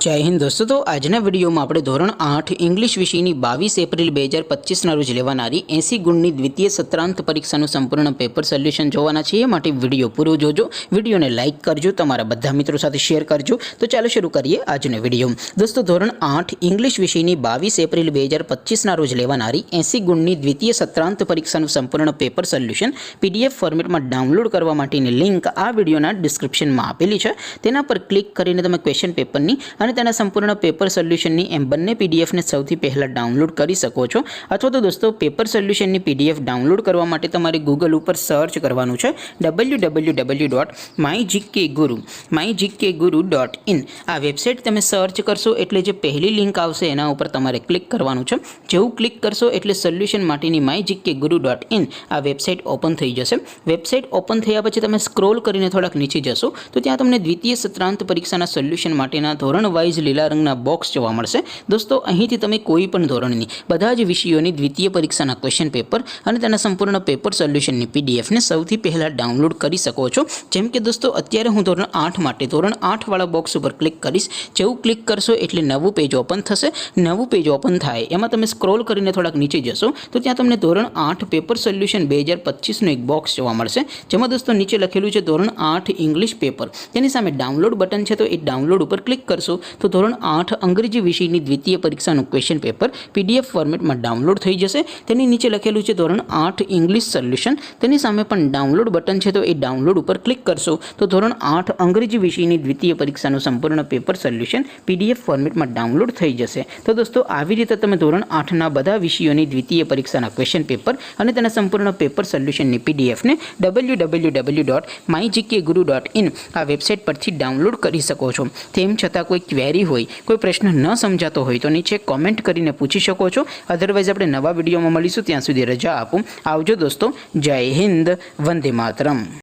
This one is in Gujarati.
जय हिंद दोस्तों। तो आजना विडियो में આપણે ધોરણ 8 इंग्लिश વિષયની 22 એપ્રિલ 2025 રોજ લેવાનારી 80 ગુણની દ્વિતીય સત્રાંત પરીક્ષાનું સંપૂર્ણ પેપર સોલ્યુશન જોવાના છીએ। માટે વિડિયો પૂરો જોજો, વિડિયોને લાઈક કરજો, તમારા બધા મિત્રો સાથે શેર કરજો। તો ચાલો શરૂ કરીએ આજનો વિડિયો। દોસ્તો ધોરણ 8 इंग्लिश વિષયની 22 એપ્રિલ 2025 રોજ લેવાનારી 80 ગુણની દ્વિતીય સત્રાંત પરીક્ષાનું સંપૂર્ણ પેપર સોલ્યુશન પીડીએફ ફોર્મેટમાં ડાઉનલોડ કરવા માટેની લિંક આ વિડિયોના ડિસ્ક્રિપ્શનમાં આપેલી છે। તેના પર ક્લિક કરીને તમે ક્વેશ્ચન પેપરની અને તેના સંપૂર્ણ પેપર સોલ્યુશનની એમ બંને પીડીએફને સૌથી પહેલા ડાઉનલોડ કરી શકો છો। અથવા તો દોસ્તો પેપર સોલ્યુશનની પીડીએફ ડાઉનલોડ કરવા માટે તમારે ગૂગલ ઉપર સર્ચ કરવાનું છે www.mygkguru.in। આ વેબસાઇટ તમે સર્ચ કરશો એટલે જે પહેલી લિંક આવશે એના ઉપર તમારે ક્લિક કરવાનું છે। જેવું ક્લિક કરશો એટલે સોલ્યુશન માટેની mygkguru.in આ વેબસાઇટ ઓપન થઈ જશે। વેબસાઇટ ઓપન થયા પછી તમે સ્ક્રોલ કરીને થોડાક નીચે જશો તો ત્યાં તમને દ્વિતીય સત્રાંત પરીક્ષાના સોલ્યુશન માટેના ધોરણ વાઇઝ લીલા રંગના બોક્સ જોવા મળશે। દોસ્તો અહીંથી તમે કોઈ પણ ધોરણની બધા જ વિષયોની દ્વિતીય પરીક્ષાના ક્વેશ્ચન પેપર અને તેના સંપૂર્ણ પેપર સોલ્યુશનની પીડીએફને સૌથી પહેલા ડાઉનલોડ કરી શકો છો। જેમ કે દોસ્તો અત્યારે હું ધોરણ 8 માટે ધોરણ 8 વાળા બોક્સ ઉપર ક્લિક કરીશ। જેવું ક્લિક કરશો એટલે નવું પેજ ઓપન થશે। નવું પેજ ઓપન થાય એમાં તમે સ્ક્રોલ કરીને થોડાક નીચે જશો તો ત્યાં તમને ધોરણ 8 પેપર સોલ્યુશન 2025નું એક બોક્સ જોવા મળશે। જેમાં દોસ્તો નીચે લખેલું છે ધોરણ 8 ઇંગ્લિશ પેપર, તેની સામે ડાઉનલોડ બટન છે તો એ ડાઉનલોડ ઉપર ક્લિક કરશો તો ધોરણ 8 અંગ્રેજી વિષયની દ્વિતીય પરીક્ષાનું ક્વેશ્ચન પેપર પીડીએફ ફોર્મેટમાં ડાઉનલોડ થઈ જશે। તેની નીચે લખેલું છે ધોરણ 8 ઇંગ્લિશ સોલ્યુશન, તેની સામે પણ ડાઉનલોડ બટન છે તો એ ડાઉનલોડ ઉપર ક્લિક કરશો તો ધોરણ 8 અંગ્રેજી વિષયની દ્વિતીય પરીક્ષાનું સંપૂર્ણ પેપર સોલ્યુશન પીડીએફ ફોર્મેટમાં ડાઉનલોડ થઈ જશે। તો દોસ્તો આવી રીતે તમે ધોરણ 8ના બધા વિષયોની દ્વિતીય પરીક્ષાના ક્વેશ્ચન પેપર અને તેના સંપૂર્ણ પેપર સોલ્યુશનની પીડીએફને www.mygkguru.in આ વેબસાઇટ પરથી ડાઉનલોડ કરી શકો છો। તેમ છતાં કોઈ ક્વેરી હોય, કોઈ પ્રશ્ન ન સમજાતો હોય તો નીચે કોમેન્ટ કરીને પૂછી શકો છો। અધરવાઇઝ આપણે નવા વિડીયોમાં મળીશું, ત્યાં સુધી રજા આપો। આવજો દોસ્તો, જય હિન્દ, વંદે માતરમ।